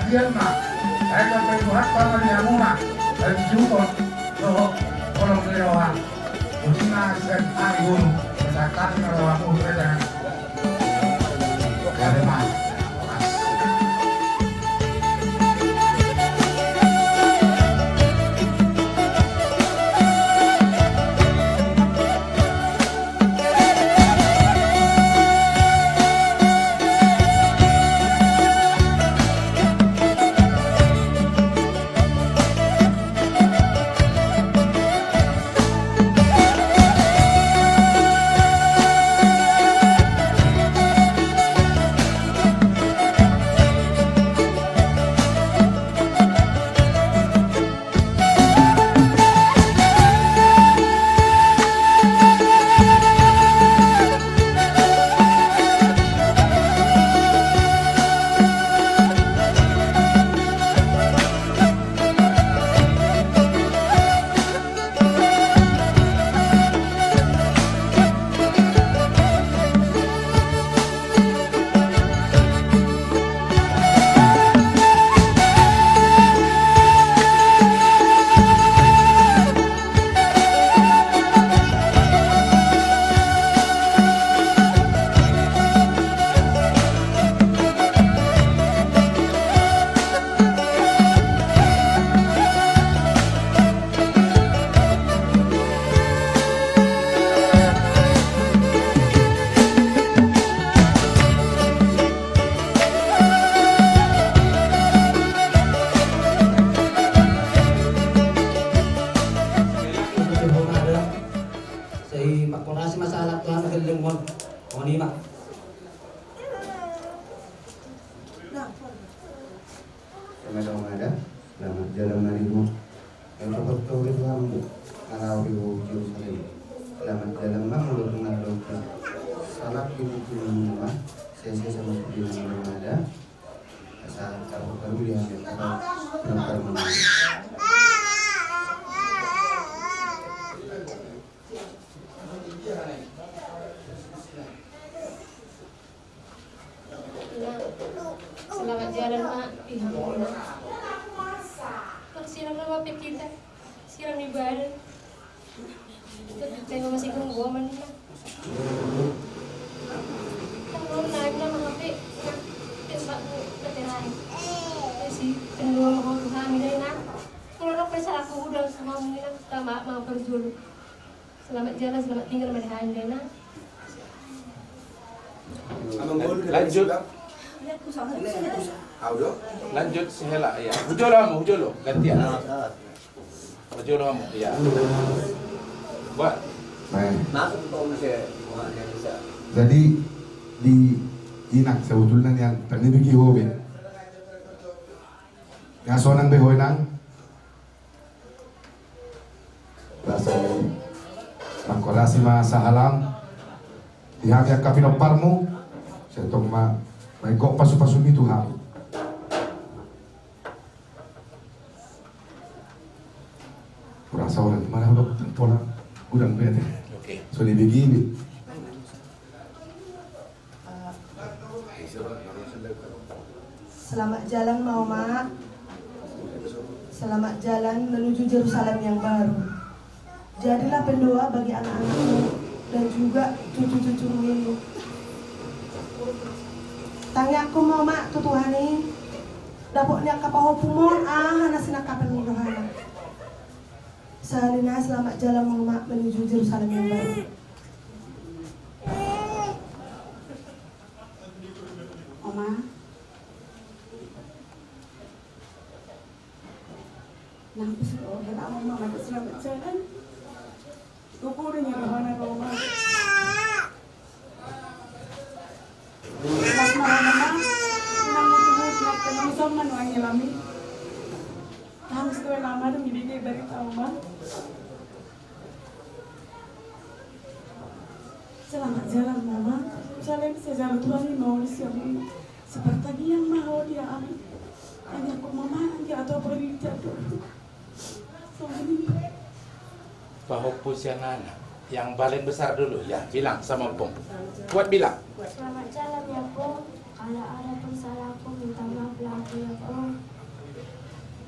bagian mah. Saya sampai buat sama dia mah. Dan cukup roh orang lewat. Usina sen agun. Berkata kalau aku berada. Oke mas. Selamat jalan marimu. Yang dapat kau ribamu. Kalau ribu Jerusalem. Selamat jalan mamulu dengan doa. Salat ibu rumah. Saya sama seperti yang ada. Asal kalau baru dia kalau benar benar. Selamat jalan mak. Siram nama kita, siram di badan. Tengok masih gua mandi mak. Kalau naik nama HP, tembak keterai. Si kedua mau hamil nak. Kalau nak pesan aku udah sama mina, tak mau berjual. Selamat jalan, selamat tinggal di Handena. Lanjut. Lanjut si Hela ya. Hujolo gantian. Hujolo kamu ya. Buat. Jadi di inak sebetulnya yang tadi bagi hobi. Yang sonang behoy nang. Bahasa Mangkorasi ma sahalang. Dihangyak kapinoparmu. Saya tong ma may kok pasu-pasu itu ha. Kurasa orang mana udah pola udang bete. Oke. So di begini. Selamat jalan Mama. Selamat jalan menuju Yerusalem yang baru. Jadilah pendoa bagi anak-anakmu dan juga cucu-cucumu ini. Tanya aku mau mak tutuhani dapoknya kapaho pumon hana sinakapan minuhana. Salina selamat jalan mak menuju Yerusalem yang baru. Oma Nang sih oh hela mama mak selamat jalan. Kukurin ya rohana Oma. Mas marana nang mutubut nak tenang sama no ang ilami. Hamis ko lama dum ibigay balik tao ma. Selamat jalan mama. Jalan sejalan Tuhan mau siapa seperti yang mau dia amin. Hanya aku mama hanya atau pergi jatuh. Pahopus yang anak. Yang paling besar dulu ya, bilang sama Pong. Buat bilang. Selamat jalan ya Pong. Kalau ada persalahanku minta maaf lagi ya Allah.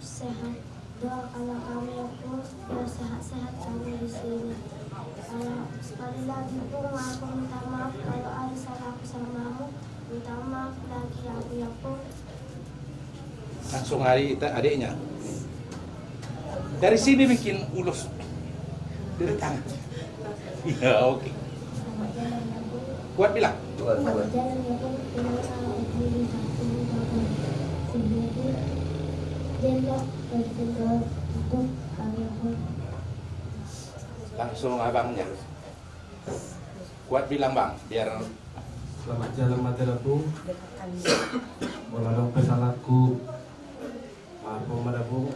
Sehat. Doakanlah kami ya Allah, biar sehat-sehat kami di sini. Kalau sekali lagi pun aku minta maaf kalau ada salahku samamu, minta maaf lagi aku ya Allah. Langsung adiknya. Dari sini bikin ulus. Dari tangan. Ya oke. Kuat bilang. Selamat jalan ya Allah, dengan Allah diri satu bangun. Sehingga jendela berjendela untuk kami ya Allah. Langsung abangnya. Kuat bilang bang, biar Selamat jalan materaku. Walau kesalahanku, maaf padaku.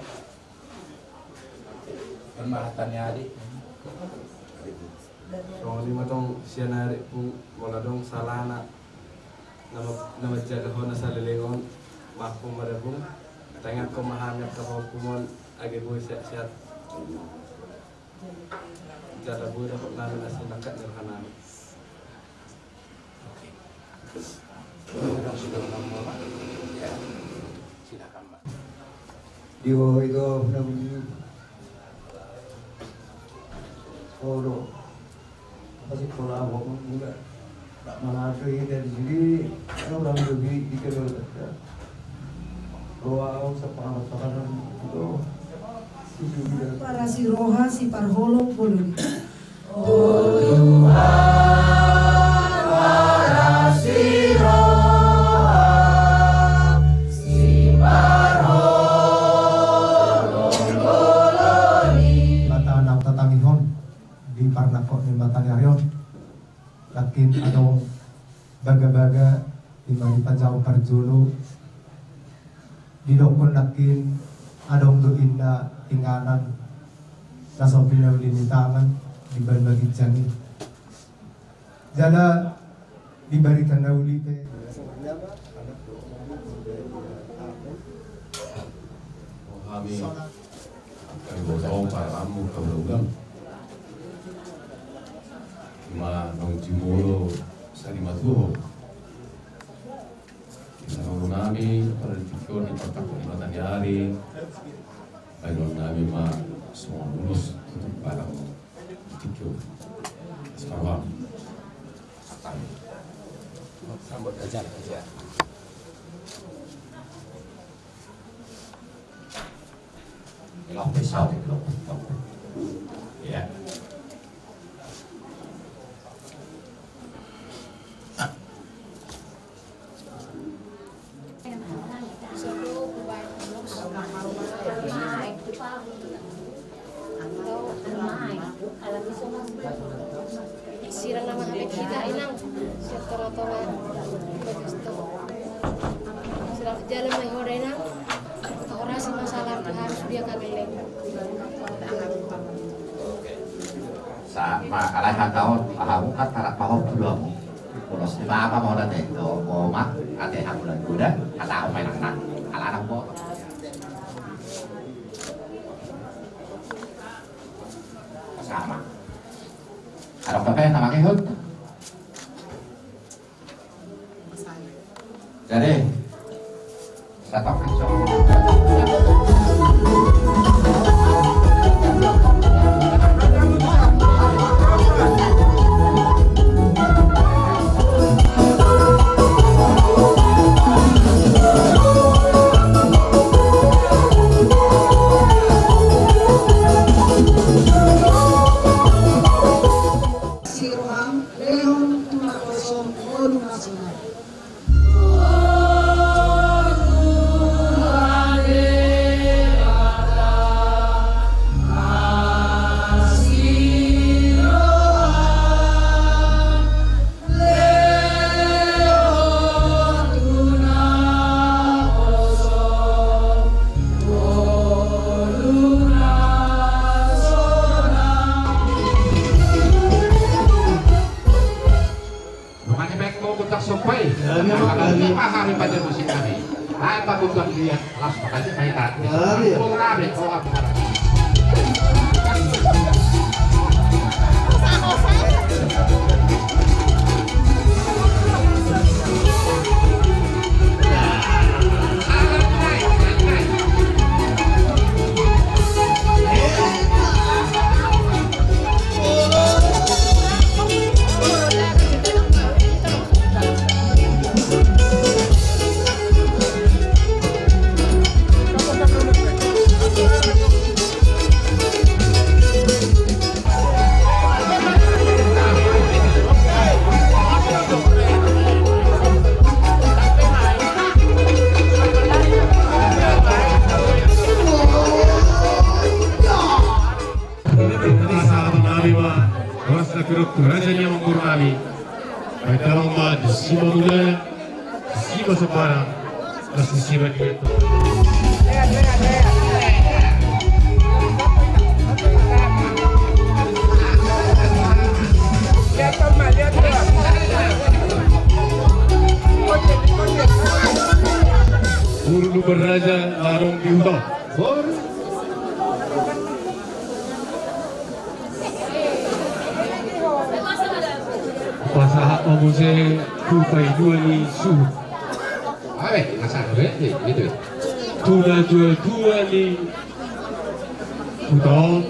permahatannya adik. Rong lima tong sianari pun walau salah anak. Nama jaga hona salilingon, maaf padaku. Tangan pemahaman kapal agi boy sehat. Jada boy dapat namin asal dekat dengan kanan. Sudah nomor ya, silakan Mbak. Dio itu namanya Solo. Apa sih Solo awak enggak? Tak mana ada yang dari sini. Kan orang lebih dikenal saja. Roa sepanjang sepanjang itu. Para si roha si parholong boleh. Di Parnakok ni Batang Ayon, lakin ada baga-baga di Marita Jauh Parjulu, di dokon lakin ada untuk indah tinggalan, nasa pilihan limitangan di berbagi jani. Jala diberikan nauli te. Kami akan berdoa para tamu kebetulan. Ma nong Timuro sa Limatuho. Tinanong namin para dikyo ni pagkakuliman nangyari. Mayroon namin semua lulus untuk parang dikyo. Sekarang Sambut aja. Lọc phía sau thì lọc. Ya. Sirang nama kita inang siap tonga bagus tu. Sirang jalan mai hore inang orasi masalah harus dia kami sa makalahan taon pahamukat tarak pahok dulu ulos di baba mau date to mak ate hamulan kuda kata aku main anak anak po sama ada kafe sama kehut jadi satu kacau. Pahami pada musik kami. Apa bukan dia? Las makanya saya tak. Mengabe kau apa? nami ay talama disima mula disima sa parang nasisima dito. Guru Beraja Larong Diuto. Pasaha Omose Kupai dua ni Su. Awe, masak gitu. Tuna dua ni Utong.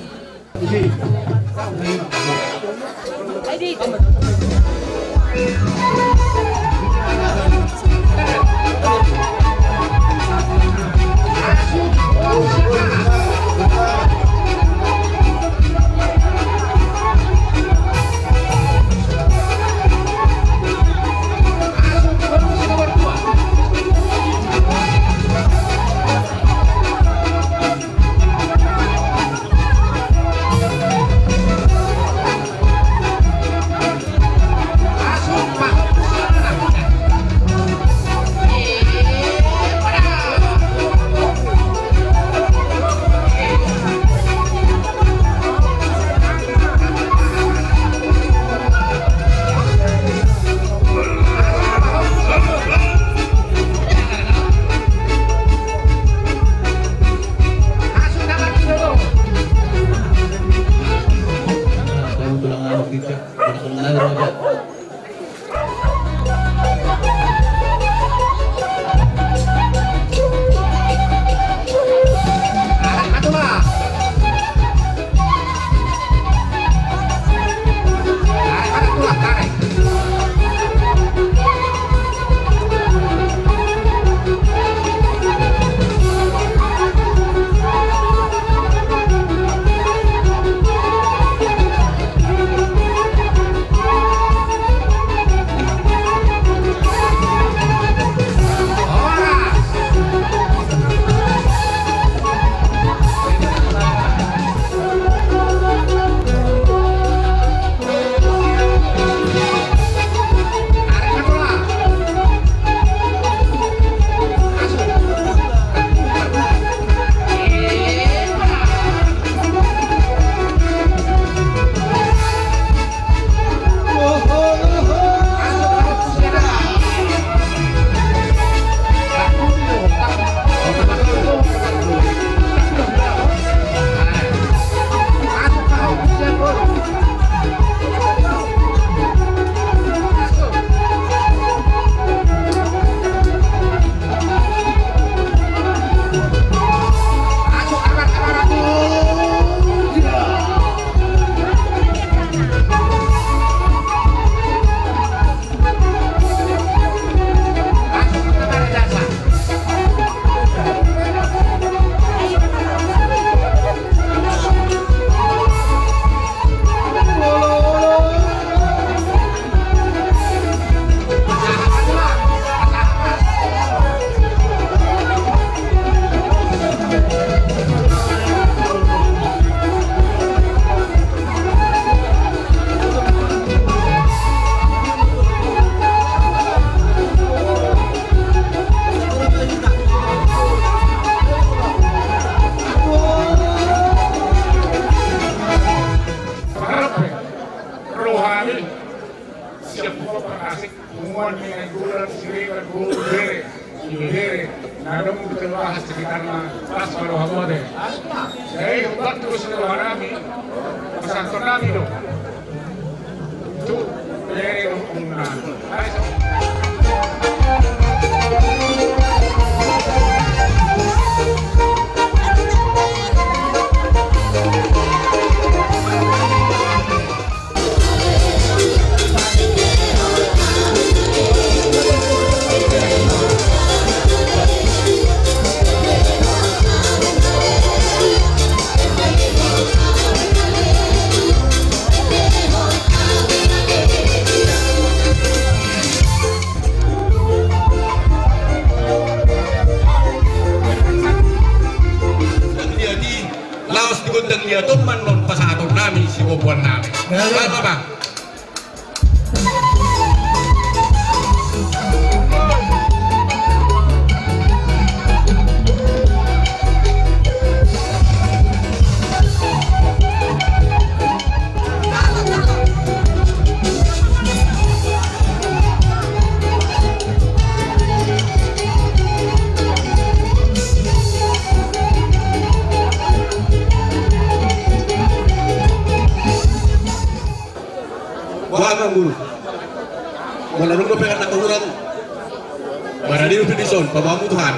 pekan nak kurang. Maradi udah dison, pabamu Tuhan.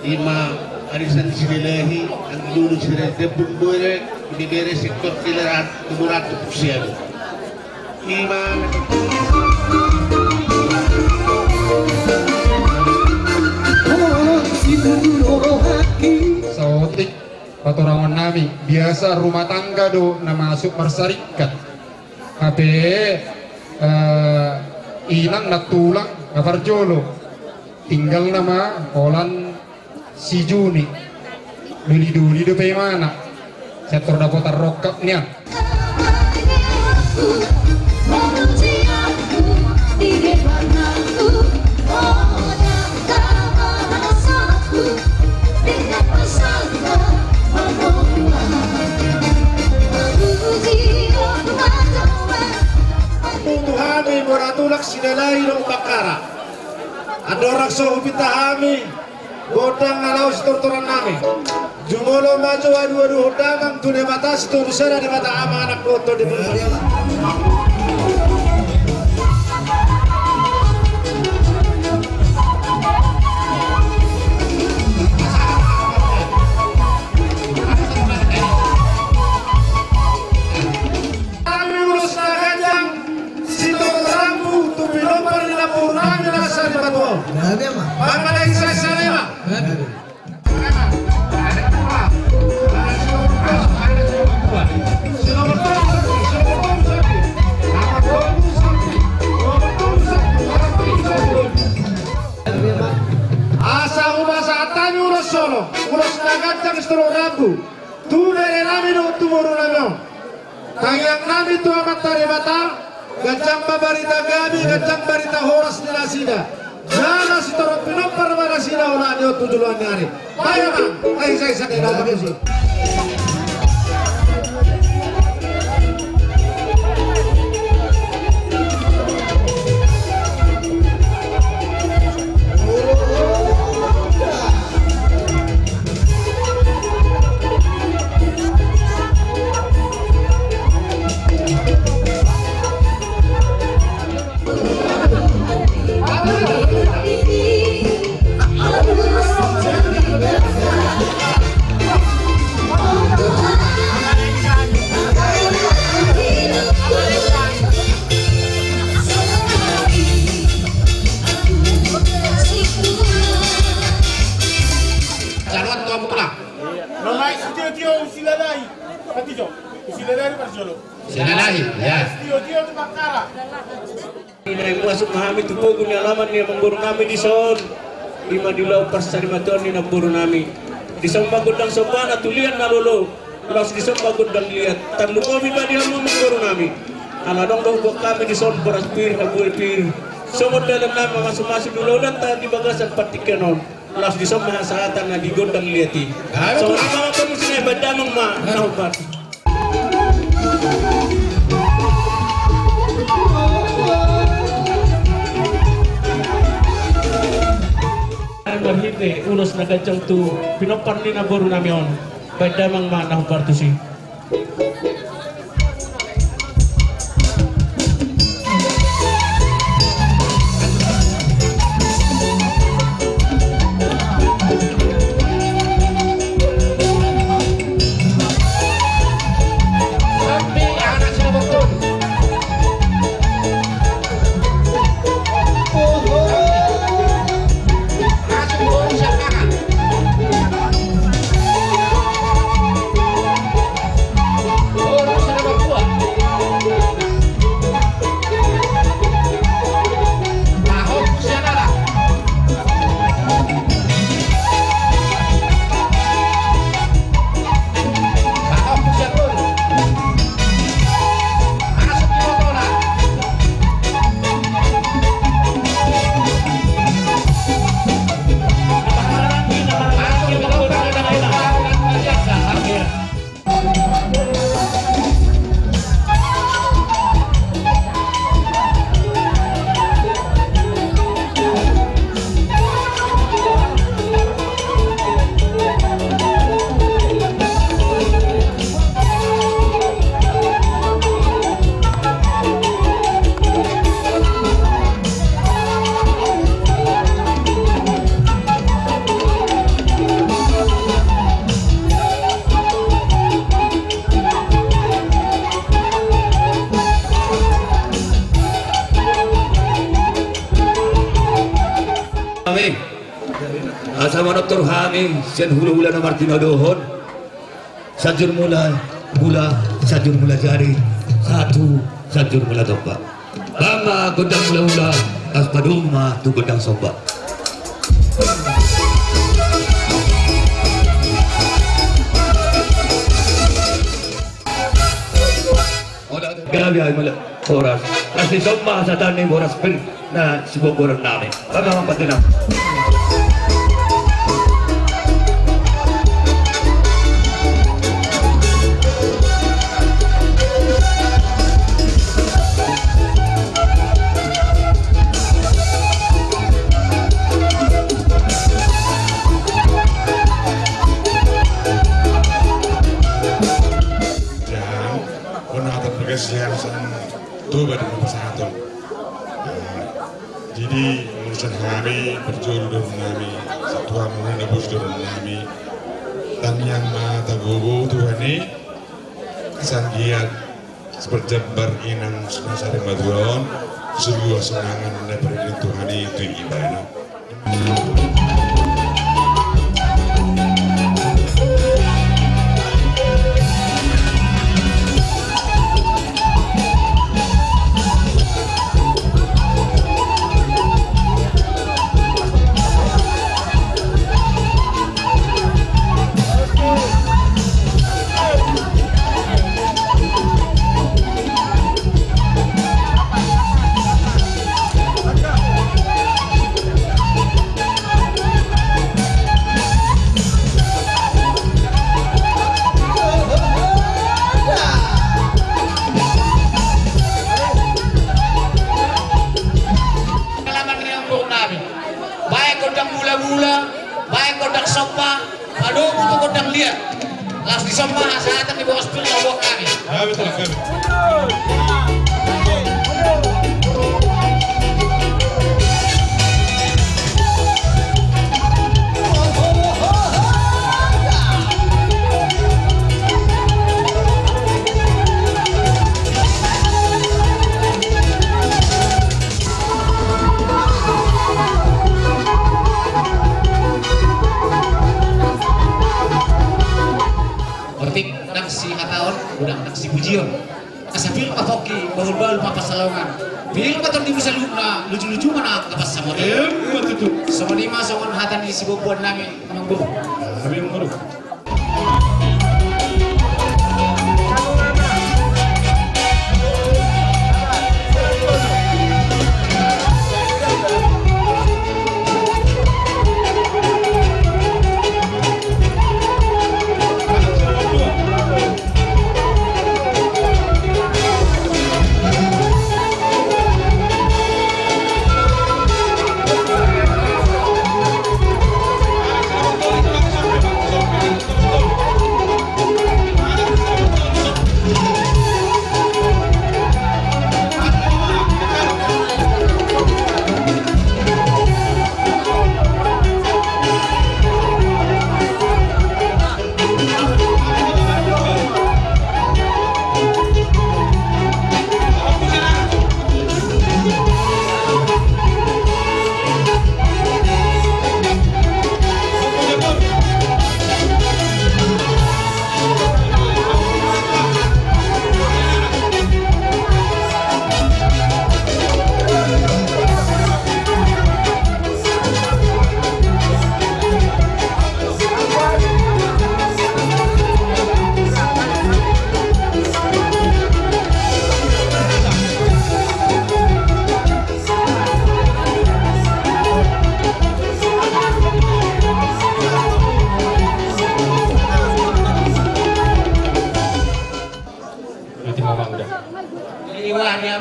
Ima arisan sililehi ang lulu sila debun bere dibere sektor kilerat kemurat usia ima saotik patorangan nami biasa rumah tangga do na masuk marsarikat ape ilang natulang kaparjolo tinggal nama kolan si Juni duli do pe mana sektor dapotar rokapnya Tuhami moratulak sinalai ng bakara adorak so upitahami godang ngalau torturan nami jumolo maju adu hodamang tune mata situ rusara di mata ama anak koto di kami urus nagajang situ rambu tubilopar di lapurang di nasa di batu Bangladesh saya salema asa umasa atami ulos solo ulos nagajang istro rambu tunere nami no tumuru nami tangyang nami tu amat taribata gajang babarita gabi gajang barita horas nilasida jana sitoro pinopar marasida ona nyo tujuan nyari ayo bang ayo saya sakit lagi sih masuk memahami tu pogun alaman ni memburu kami di son lima di lau persari matuan ni naburu nami di son bagut dang sobana tulian nalolo las di son bagut dang lihat tandu kami badi hamu memburu nami aladong dong buat kami di son beras pir habul pir somot dalam nama masuk-masuk dulu dan tadi bagasan patikanon las di som mahasatan na digondang liati. So di mga kamusinay badamang nahupat. Marhite ulos na kacang tu pinopar ni na boru namion badamang nahupat tu si. Asama Dr. Hami sian hula-hula na Martino dohon sajur mula sajur mula jari sajur mula tombak bama gondang mula-hula aspaduma tu gondang sombak gabi ay mula oras asli sombak sa tani boras pin na sibuk boran nami bama patinam. Tuba dengan persatuan. Jadi urusan kami berjodoh kami satu amun nebus dorong kami dan yang mata gogo Tuhan ini kesanggiat seperjembar inang sunasari maduron sebuah senangan daripada Tuhan itu ibadah. Lucu-lucu mana kapas sama dia? Sama lima sama hatan di si bobuan nami amang bobu. Kami ngurus.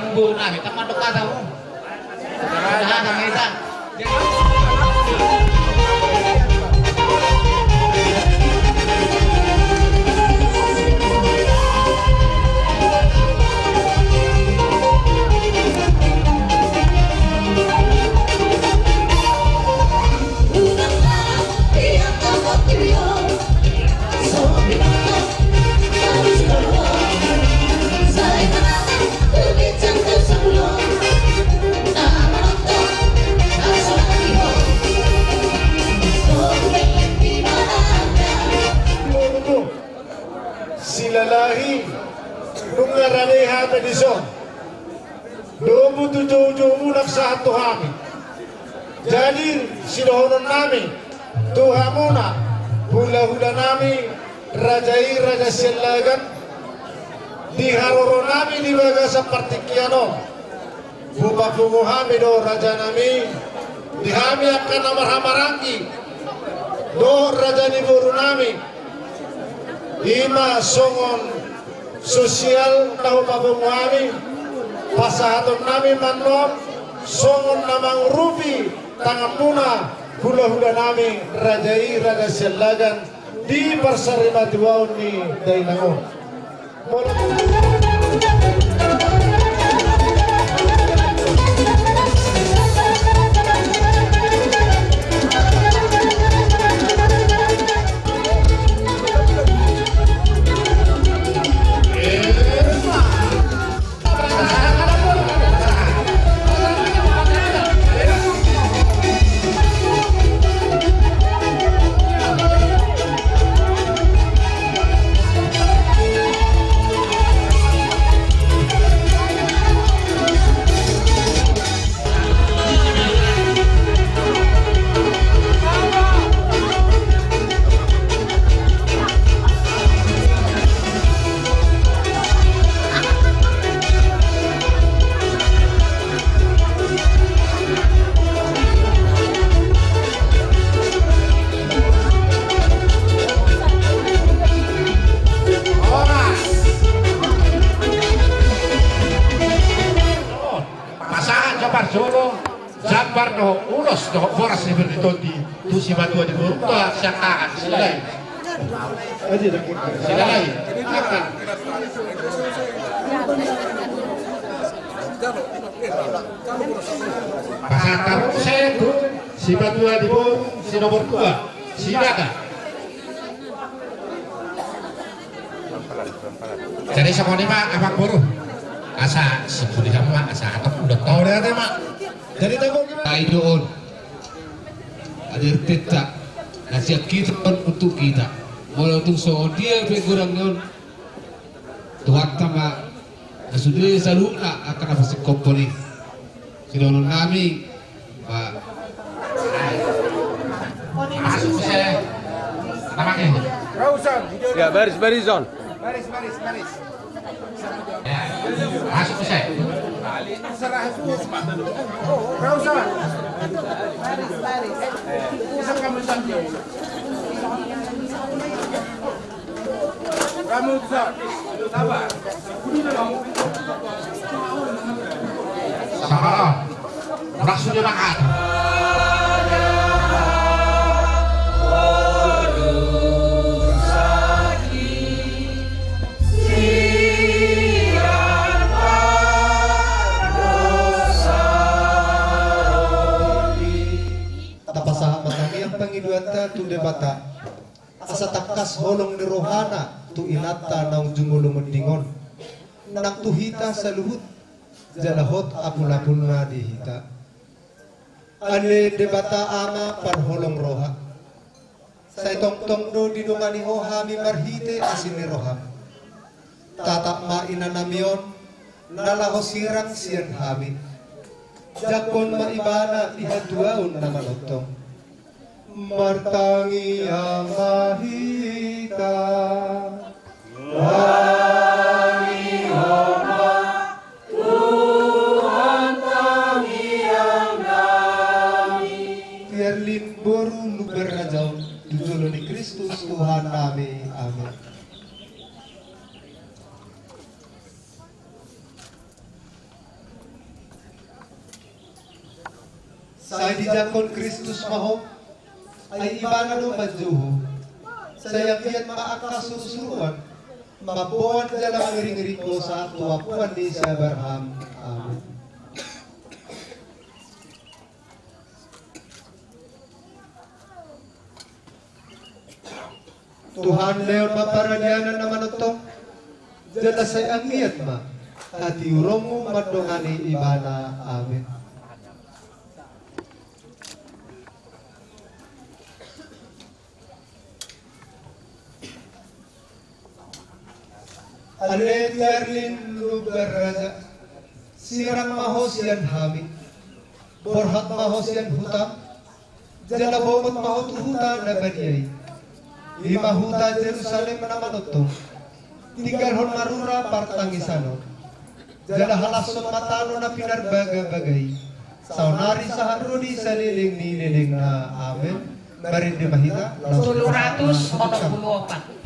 mumbu nami teman dekat tahu. Nah, sama Isa. Silalahi nungarane hame dison 27 bulan satu hami jadi sidohonon nami tuhamuna hula-hula nami rajai raja silagan di haroro nami di baga seperti kiano bupa pungu hami do raja nami di hami akan amar-amarangi do raja ni buru nami ima songon sosial tahu papungu hami pasahaton nami manom songon namang rupi tangan puna hula-hula nami rajai raja silagan di persarima tuaun ni dainangon. Sabar no ulos no boras ni beritondi tu si batu di burung siakaan silai silai akan pasangan saya tu si batu di burung si nomor 2 silakan jadi sama ni mak abang buruh asa si pulih mak asa atau udah tahu dia ada mak. Jadi tengok gimana? Doon. Ada tetap nasihat kita untuk kita. Walaupun so dia kurang non. Tuhan tama sudah selalu akan apa sih komponi. Sudah nami Pak. Masuk saya. Namanya. Rausan. Ya baris zon. Baris. Ya, masuk saya. Serah Rausan. Baris. Usah kamu santai. Kamu sabar. Sabar. Maksudnya makan. Pangiduata tu debata asa takas holong ni rohana tu inata naung jumulong mendingon nang tuhita sa luhut jalahot apul-apul na dihita ane debata ama pan holong roha sa itong-tong do di dumani ho hami marhite asin ni roha tatak ma inanamion nalaho sirang siyan hami jakon maibana ihaduaon na manotong martangi ang mahita tangi hama Tuhan tangi ang nami tiarlin boru luber rajaw tujulo ni Kristus Tuhan nami amin. Sa dijakon Kristus maho ay ibana do majuho. Saya kiat maakasusuruan mabuan dalam ngiri-ngiri ko sa tuwapuan ni sa Abraham. Amen. Tuhan leon maparadianan naman ito. Jala say angiat ma. At iurong mo madongani ibana. Amen. Alet yarlin lubaraja. Sirang mahosian hami. Borhat mahosian hutam. Jala bomot mahot huta na banyay. 5 huta Jerusalem naman ito. Tigarhon marura partangisano. Jala halason matano na pinarbaga-bagay. Saunari sa haruni sa liling ni liling na amen. Marindi mahita. 784.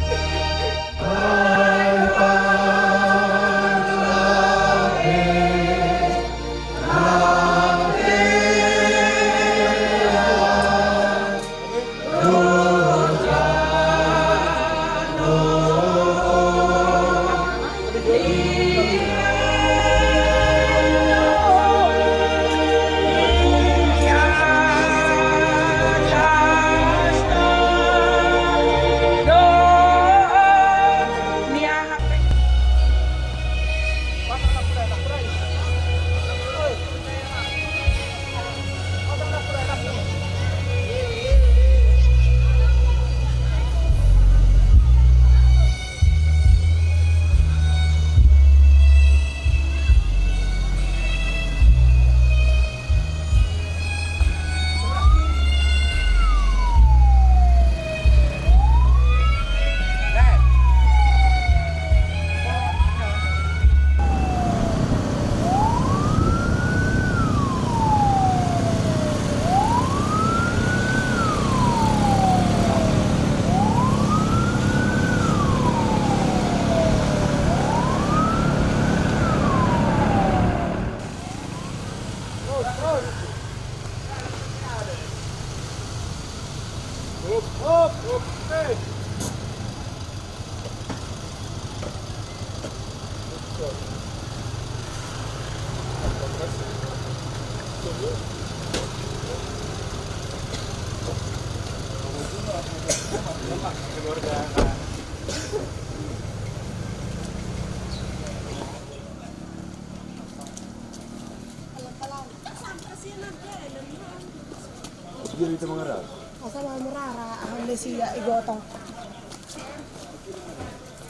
Jadi itu mengerak. Asal merara, ahli sih ya igotong.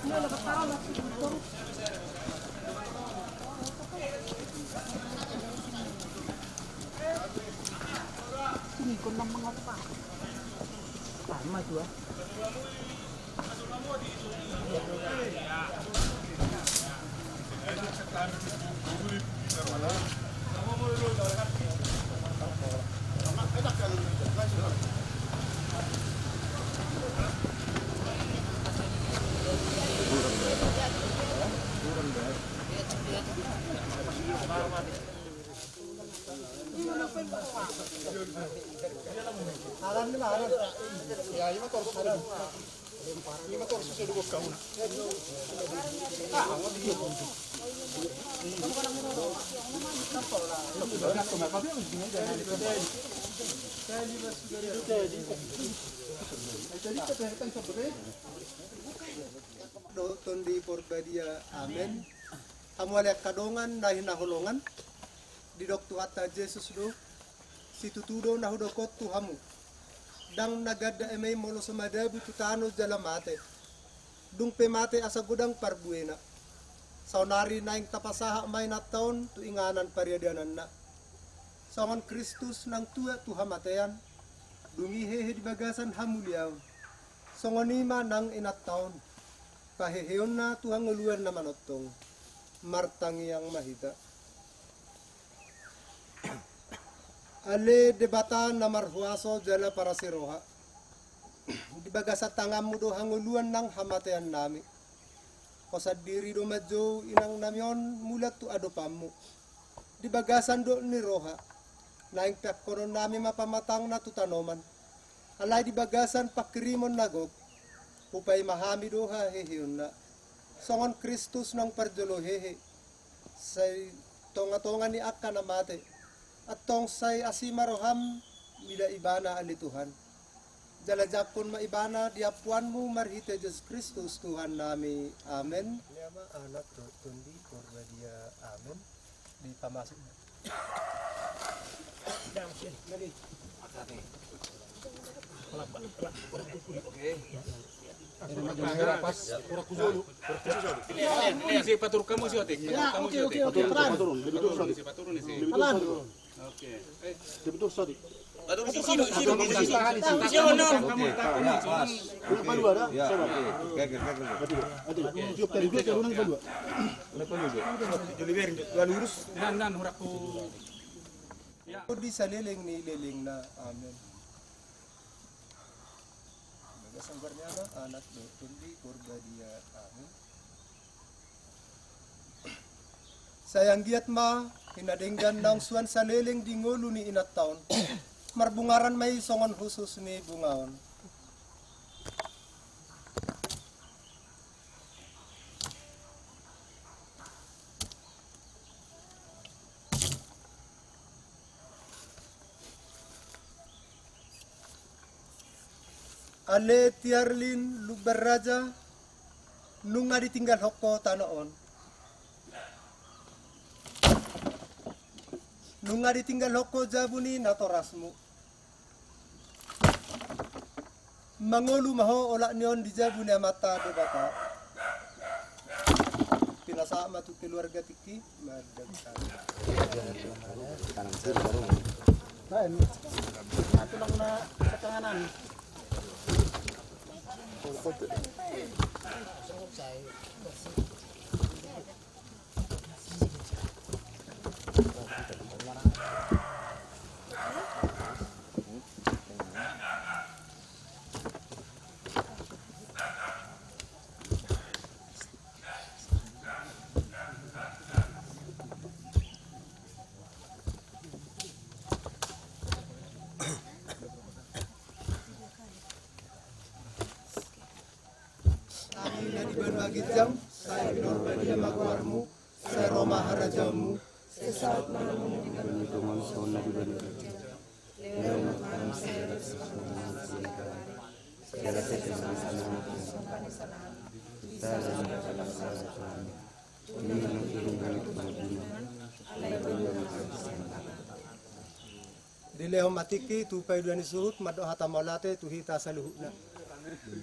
Ini lepas tahu lah itu. Ini kau nak mengapa? Sama juga. Doton di Porbadia, amen. Kamu lihat kadongan nahi nahulongan di doktu hatta Yesus do si tutudo nahudokot tuhamu dang nagada emay molo sumadabu tutano jalamate dung pemate asa gudang parbuena saunari naing tapasaha may nataon tu inganan pariadanan na sawan Kristus nang tua tuhamatean dungihehe di bagasan hamuliaw songonima nang inat taon kaheheon na tuhang nguluan na manotong martangi yang mahita ale debata na marhuaso jala para siroha di bagasa tangamu do hanguluan nang hamatean nami kosad diri do majo inang namion mulat tu adopamu di bagasan do ni roha naing pagkonon nami mapamatang na tutanoman. Alay di bagasan pakirimon nagok, upay mahami doha heheon na. Songon Kristus ng parjolo hehe, say tonga-tonga ni akka na mate, at tong say asimaroham, mida ibana alituhan. Jalajapon maibana diapuan mo marhite Diyos Kristus Tuhan nami. Amen. Nyama anak tundi korba dia. Amen. Di pamasok na. Si patur kamu si Otik. Oke. Paturun. Lebih paturun sih. Oke. Lebih tur Sodik. Paturun di sini. Di saliling ni liling na. Amen. Sanggarnya anak tundi korba dia. Amin. Sayang giat ma hinadinggan nang suan saliling di ngulu ni inat taon. Marbungaran may songon khusus ni bungaon. Ale tiarlin lubar raja nunga ditinggal hoko tanoon. Nunga ditinggal hoko jabuni natorasmu. Mangolu maho olak nion di jabuni amata debata. Pinasa matu keluarga tiki madag sana. Ito lang na sa tanganan. Berbagi jam, saya berbagi makwarmu, saya Roma harajamu, saya saat malam dengan sona di bandar. Lewat malam saya bersama segala sesuatu sopan di sana. Bisa dalam salah ini mengirimkan kebahagiaan. Di leho matiki tupai duani suhut mado hatamalate tuhita saluhuna.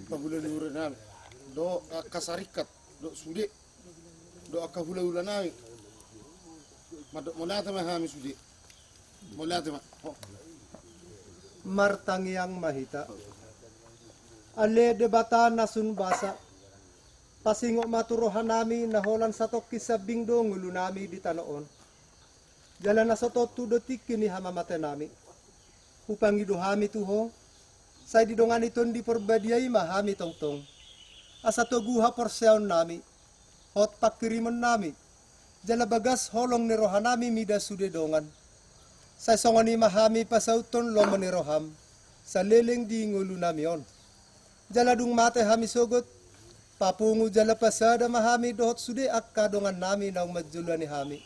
Pabulan uranan. Do kasarikat do sude do akahula nami madok molata mahami sude molata ma martangiang mahita ale debata nasun basa pasingo maturohan nami naholan sa tokki sa bingdo ngulu nami di tanoon jalan na soto tudotik kini hamamate nami upang iduhami tuho say didongan iton di perbadiay mahami tongtong asa toguha porsyaon nami, hot pakiriman nami, jala bagas holong ni rohanami mida sude dongan. Sa songon ni mahami pasauton lomo ni roham, sa leleng di ngulu nami on. Jala dung mate hami sogot, papungu jala pasada mahami dohot sude ak kadongan nami na umadjula ni hami.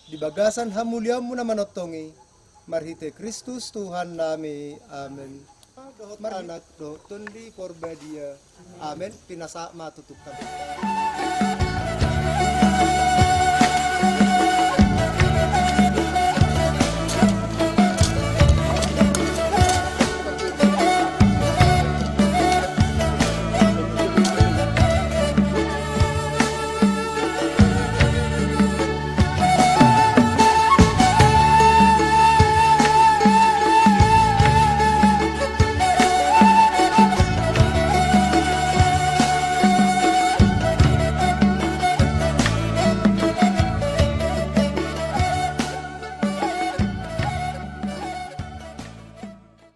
Di bagasan hamuliam mo na manotongi, marhite Kristus Tuhan nami. Amen. Dohot maranak do tundi korba dia. Amen. Pinasa matutup kami.